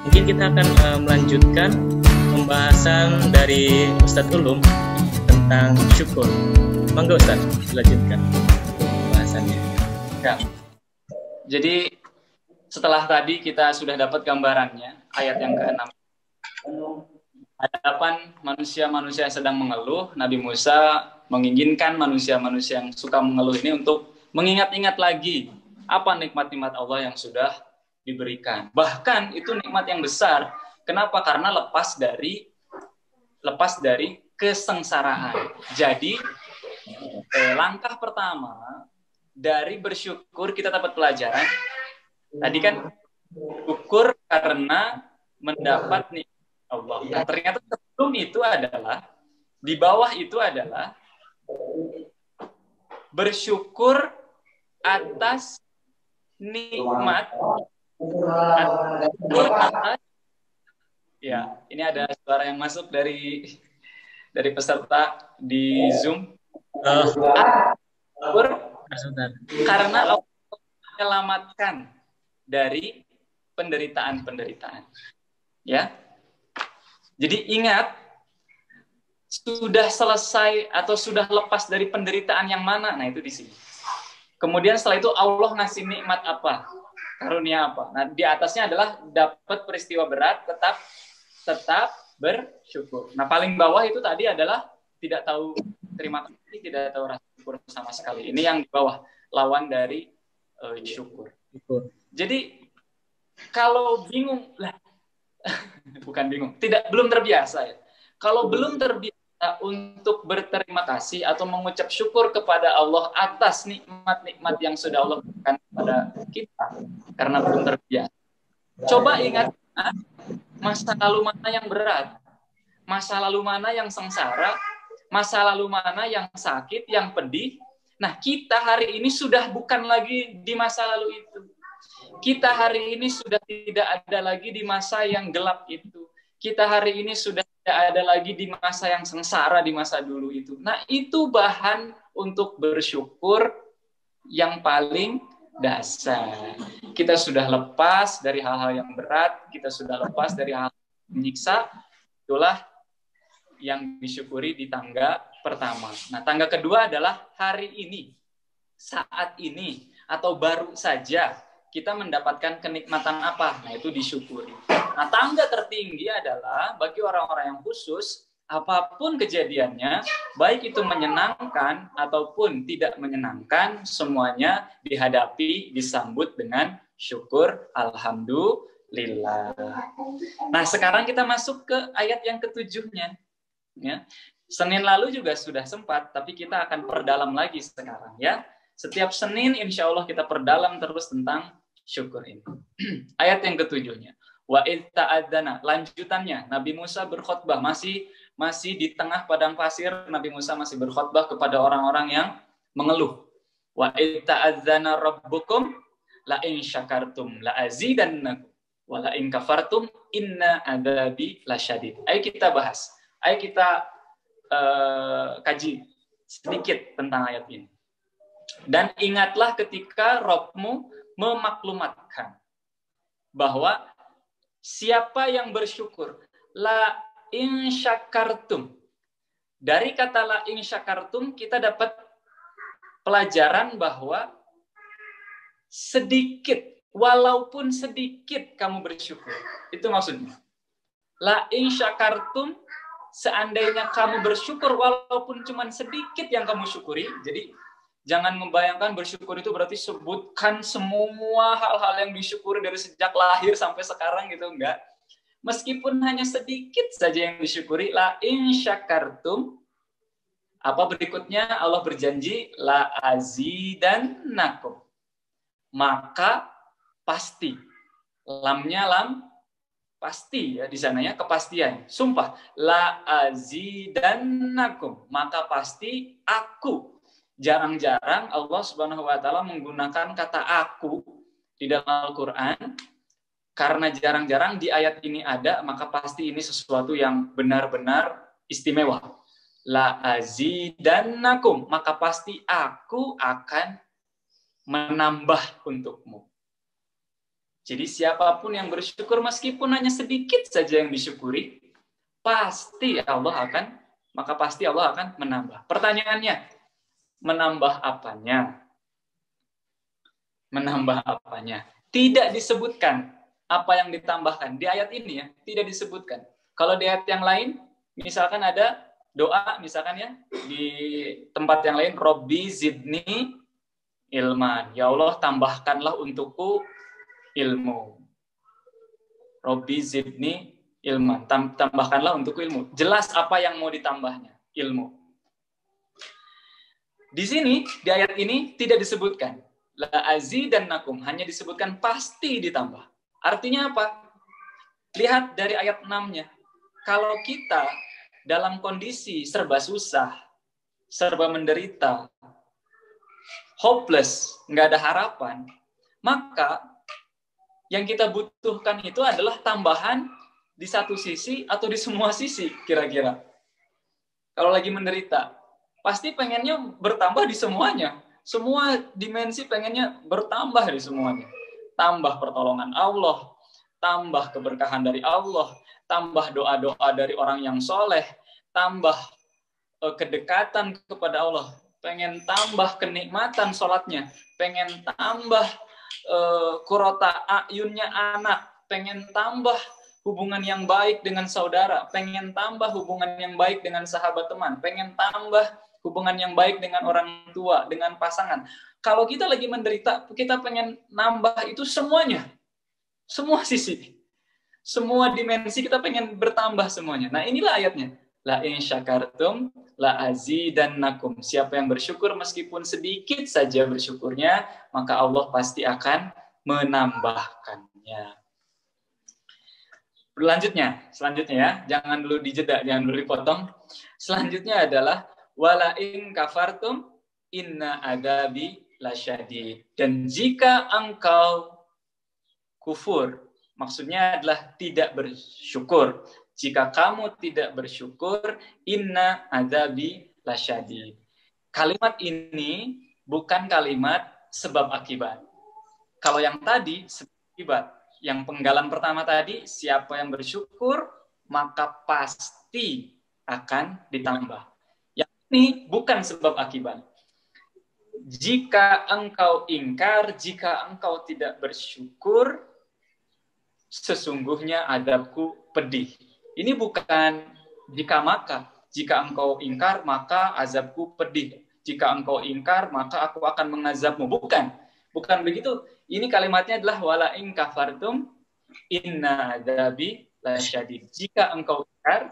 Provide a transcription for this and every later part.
Mungkin kita akan melanjutkan pembahasan dari Ustadz Ulum tentang syukur. Monggo Ustadz, dilanjutkan pembahasannya. Ya. Jadi setelah tadi kita sudah dapat gambarannya, ayat yang ke-6. Hadapan manusia-manusia yang sedang mengeluh, Nabi Musa menginginkan manusia-manusia yang suka mengeluh ini untuk mengingat-ingat lagi apa nikmat-nikmat Allah yang sudah diberikan. Bahkan itu nikmat yang besar. Kenapa? Karena lepas dari kesengsaraan. Jadi langkah pertama dari bersyukur kita dapat pelajaran. Tadi kan syukur karena mendapat nikmat Allah. Nah, ternyata sebelum itu adalah, di bawah itu adalah bersyukur atas nikmat. Ya, ini ada suara yang masuk dari peserta di Zoom. Karena Allah menyelamatkan dari penderitaan-penderitaan. Ya. Jadi ingat, sudah selesai atau sudah lepas dari penderitaan yang mana? Nah, itu di sini. Kemudian setelah itu Allah ngasih nikmat apa? Karunia apa? Nah, di atasnya adalah dapat peristiwa berat, tetap bersyukur. Nah, paling bawah itu tadi adalah tidak tahu terima kasih, tidak tahu rasa syukur sama sekali. Ini yang di bawah, lawan dari syukur. Jadi kalau bingung, bukan bingung, belum terbiasa ya. Kalau belum terbiasa untuk berterima kasih atau mengucap syukur kepada Allah atas nikmat-nikmat yang sudah Allah berikan kepada kita, karena belum terbiasa. Coba ingat masa lalu mana yang berat, masa lalu mana yang sengsara, masa lalu mana yang sakit, yang pedih. Nah, kita hari ini sudah bukan lagi di masa lalu itu. Kita hari ini sudah tidak ada lagi di masa yang gelap itu. Kita hari ini sudah tidak ada lagi di masa yang sengsara di masa dulu itu. Nah, itu bahan untuk bersyukur yang paling dasar. Kita sudah lepas dari hal-hal yang berat, kita sudah lepas dari hal-hal yang menyiksa. Itulah yang disyukuri di tangga pertama. Nah, tangga kedua adalah hari ini, saat ini, atau baru saja kita mendapatkan kenikmatan apa? Nah, itu disyukuri. Nah, tangga tertinggi adalah bagi orang-orang yang khusus, apapun kejadiannya, baik itu menyenangkan ataupun tidak menyenangkan, semuanya dihadapi, disambut dengan syukur, alhamdulillah. Nah, sekarang kita masuk ke ayat yang ketujuhnya. Ya. Senin lalu juga sudah sempat, tapi kita akan perdalam lagi sekarang ya. Setiap Senin insya Allah kita perdalam terus tentang syukur ini. Ayat yang ketujuhnya. Wa idh ta'adzana. Lanjutannya, Nabi Musa berkhutbah. Masih di tengah padang pasir, Nabi Musa masih berkhutbah kepada orang-orang yang mengeluh. Wa idh ta'adzana rabbukum la in syakartum la azidannakum wa la in kafartum inna adzabi lasyadid. Ayo kita bahas. Ayo kita kaji sedikit tentang ayat ini. Dan ingatlah ketika Rabbmu memaklumatkan bahwa siapa yang bersyukur, la in syakartum. Dari kata la in syakartum kita dapat pelajaran bahwa sedikit, walaupun sedikit kamu bersyukur. Itu maksudnya. La in syakartum, seandainya kamu bersyukur walaupun cuma sedikit yang kamu syukuri. Jadi jangan membayangkan bersyukur itu berarti sebutkan semua hal-hal yang disyukuri dari sejak lahir sampai sekarang gitu, enggak. Meskipun hanya sedikit saja yang disyukuri, la in syakartum, apa berikutnya? Allah berjanji la azidannakum. Maka pasti. Lamnya lam pasti ya di sananya, kepastian. Sumpah, la azidannakum, maka pasti aku. Jarang-jarang Allah Subhanahu wa taala menggunakan kata aku di dalam Al-Qur'an. Karena jarang-jarang di ayat ini ada, maka pasti ini sesuatu yang benar-benar istimewa. La azidannakum, maka pasti aku akan menambah untukmu. Jadi siapapun yang bersyukur meskipun hanya sedikit saja yang disyukuri, pasti Allah akan menambah. Pertanyaannya, menambah apanya? Menambah apanya? Tidak disebutkan apa yang ditambahkan. Di ayat ini ya, tidak disebutkan. Kalau di ayat yang lain, misalkan ada doa, misalkan ya, di tempat yang lain, Robbi zidni ilman. Ya Allah, tambahkanlah untukku ilmu. Robbi zidni ilman. Tambahkanlah untukku ilmu. Jelas apa yang mau ditambahnya, ilmu. Di sini, di ayat ini tidak disebutkan. La azidannakum, hanya disebutkan pasti ditambah. Artinya apa? Lihat dari ayat 6-nya. Kalau kita dalam kondisi serba susah, serba menderita, hopeless, nggak ada harapan, maka yang kita butuhkan itu adalah tambahan di satu sisi atau di semua sisi, kira-kira. Kalau lagi menderita, pasti pengennya bertambah di semuanya. Semua dimensi pengennya bertambah di semuanya. Tambah pertolongan Allah, tambah keberkahan dari Allah, tambah doa-doa dari orang yang soleh, tambah kedekatan kepada Allah, pengen tambah kenikmatan sholatnya, pengen tambah kurota ayunnya anak, pengen tambah hubungan yang baik dengan saudara, pengen tambah hubungan yang baik dengan sahabat teman, pengen tambah hubungan yang baik dengan orang tua, dengan pasangan. Kalau kita lagi menderita, kita pengen nambah itu semuanya. Semua sisi. Semua dimensi kita pengen bertambah semuanya. Nah, inilah ayatnya. La in syakartum la azidannakum. Siapa yang bersyukur meskipun sedikit saja bersyukurnya, maka Allah pasti akan menambahkannya. Selanjutnya ya, jangan dulu dijeda, jangan dulu dipotong. Selanjutnya adalah wala in kafartum inna adabi lasyadid. Dan jika engkau kufur, maksudnya adalah tidak bersyukur. Jika kamu tidak bersyukur, inna adabi lasyadid. Kalimat ini bukan kalimat sebab akibat. Kalau yang tadi sebab akibat. Yang penggalan pertama tadi, siapa yang bersyukur, maka pasti akan ditambah. Yang ini bukan sebab akibat. Jika engkau ingkar, jika engkau tidak bersyukur, sesungguhnya adabku pedih. Ini bukan jika maka. Jika engkau ingkar, maka azabku pedih. Jika engkau ingkar, maka aku akan mengazabmu. Bukan begitu. Ini kalimatnya adalah wala in kafartum inna adabi lasyadid. Jika engkau ingkar,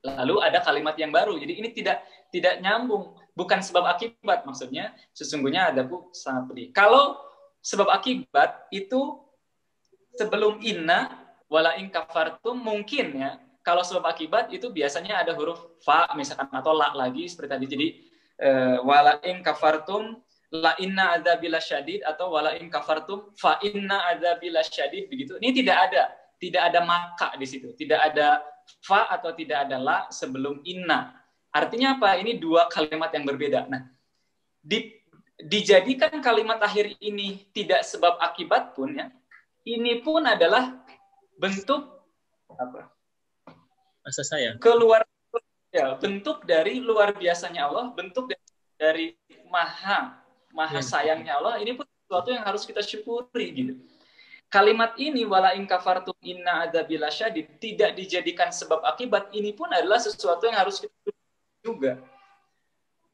lalu ada kalimat yang baru. Jadi ini tidak nyambung. Bukan sebab akibat, maksudnya sesungguhnya adabku sangat pedih. Kalau sebab akibat itu sebelum inna wala in kafartum mungkin ya. Kalau sebab akibat itu biasanya ada huruf fa misalkan atau la lagi seperti tadi. Jadi wala in kafartum la inna adzabil syadid atau wala in kafartum fa inna adzabil syadid begitu. Ini tidak ada maka di situ. Tidak ada fa atau tidak ada la sebelum inna. Artinya apa? Ini dua kalimat yang berbeda. Nah, dijadikan kalimat akhir ini tidak sebab akibat pun ya. Ini pun adalah bentuk apa? Masa saya. Bentuk dari luar biasanya Allah, bentuk dari maha sayangnya Allah. Ini pun sesuatu yang harus kita syukuri gitu. Kalimat ini wala in kafartum inna adzabil syadid tidak dijadikan sebab akibat, ini pun adalah sesuatu yang harus kita syukuri juga.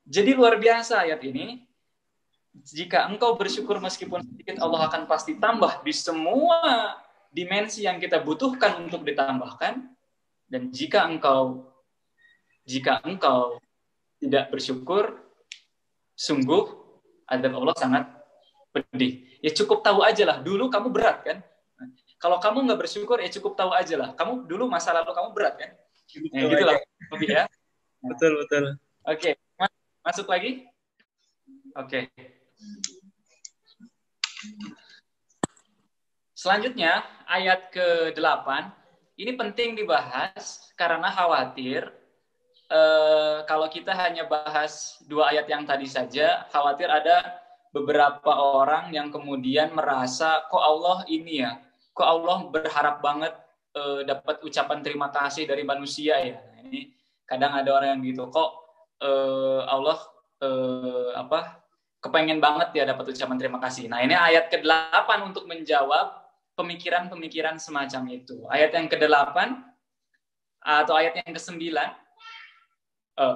Jadi luar biasa ayat ini. Jika engkau bersyukur meskipun sedikit, Allah akan pasti tambah di semua dimensi yang kita butuhkan untuk ditambahkan. Dan jika engkau tidak bersyukur, sungguh azab Allah sangat pedih. Ya cukup tahu aja lah, dulu kamu berat kan. Kalau kamu nggak bersyukur, ya cukup tahu aja lah. Kamu dulu masa lalu kamu berat kan. Ya, gitu lah, ya. Betul. Oke, masuk lagi. Oke. Selanjutnya, ayat ke-8. Ini penting dibahas karena khawatir kalau kita hanya bahas 2 ayat yang tadi saja, khawatir ada beberapa orang yang kemudian merasa kok Allah ini ya, kok Allah berharap banget dapat ucapan terima kasih dari manusia ya. Nah, ini kadang ada orang yang gitu, kok Allah kepengen banget ya dapat ucapan terima kasih. Nah, ini ayat ke-8 untuk menjawab pemikiran-pemikiran semacam itu. Ayat yang ke-8 atau ayat yang ke-9.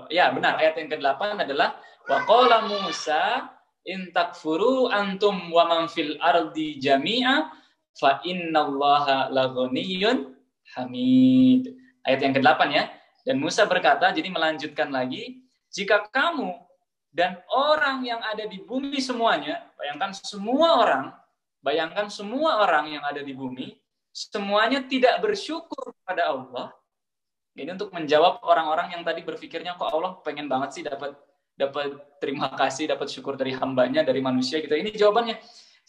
Ya, benar. Ayat yang ke-8 adalah wa qala Musa in takfuru antum wa man fil ardi jami'a fa innallaha laghaniyyun hamid. Ayat yang ke-8 ya. Dan Musa berkata, jadi melanjutkan lagi, jika kamu dan orang yang ada di bumi semuanya, bayangkan semua orang yang ada di bumi, semuanya tidak bersyukur kepada Allah. Ini untuk menjawab orang-orang yang tadi berpikirnya kok Allah pengen banget sih dapat terima kasih, dapat syukur dari hambanya, dari manusia gitu. Ini jawabannya.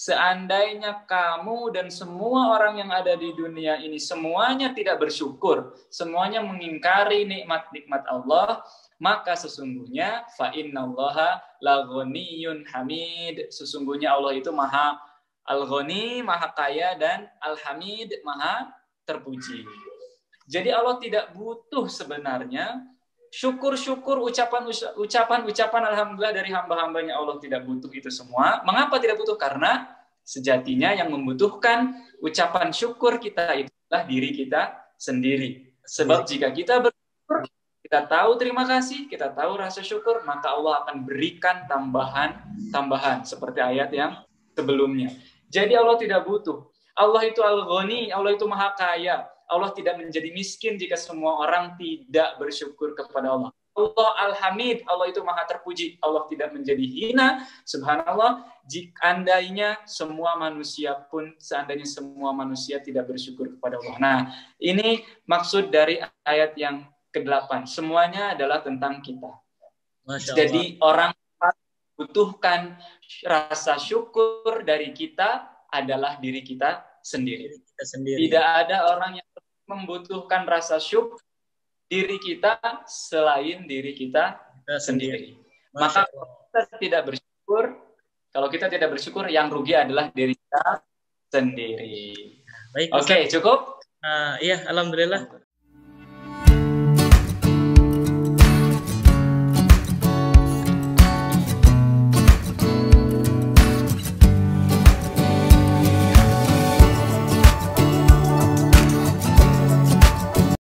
Seandainya kamu dan semua orang yang ada di dunia ini semuanya tidak bersyukur, semuanya mengingkari nikmat-nikmat Allah, maka sesungguhnya fa innallaha laghaniyyun hamid. Sesungguhnya Allah itu Maha Al-Ghani, Maha Kaya, dan Al-Hamid, Maha Terpuji. Jadi Allah tidak butuh sebenarnya syukur-syukur, ucapan alhamdulillah dari hamba-hambanya. Allah tidak butuh itu semua. Mengapa tidak butuh? Karena sejatinya yang membutuhkan ucapan syukur kita itu adalah diri kita sendiri. Sebab jika kita bersyukur, kita tahu terima kasih, kita tahu rasa syukur, maka Allah akan berikan tambahan seperti ayat yang sebelumnya. Jadi Allah tidak butuh. Allah itu Al-Ghani, Allah itu Maha Kaya. Allah tidak menjadi miskin jika semua orang tidak bersyukur kepada Allah. Allah Al-Hamid, Allah itu Maha Terpuji. Allah tidak menjadi hina, subhanallah, jika seandainya semua manusia tidak bersyukur kepada Allah. Nah, ini maksud dari ayat yang ke-8. Semuanya adalah tentang kita. Jadi orang butuhkan rasa syukur dari kita adalah diri kita sendiri. Tidak ada orang yang membutuhkan rasa syukur diri kita selain diri kita sendiri. Maka kalau kita tidak bersyukur, yang rugi adalah diri kita sendiri. Baik. Oke, cukup? Iya, alhamdulillah.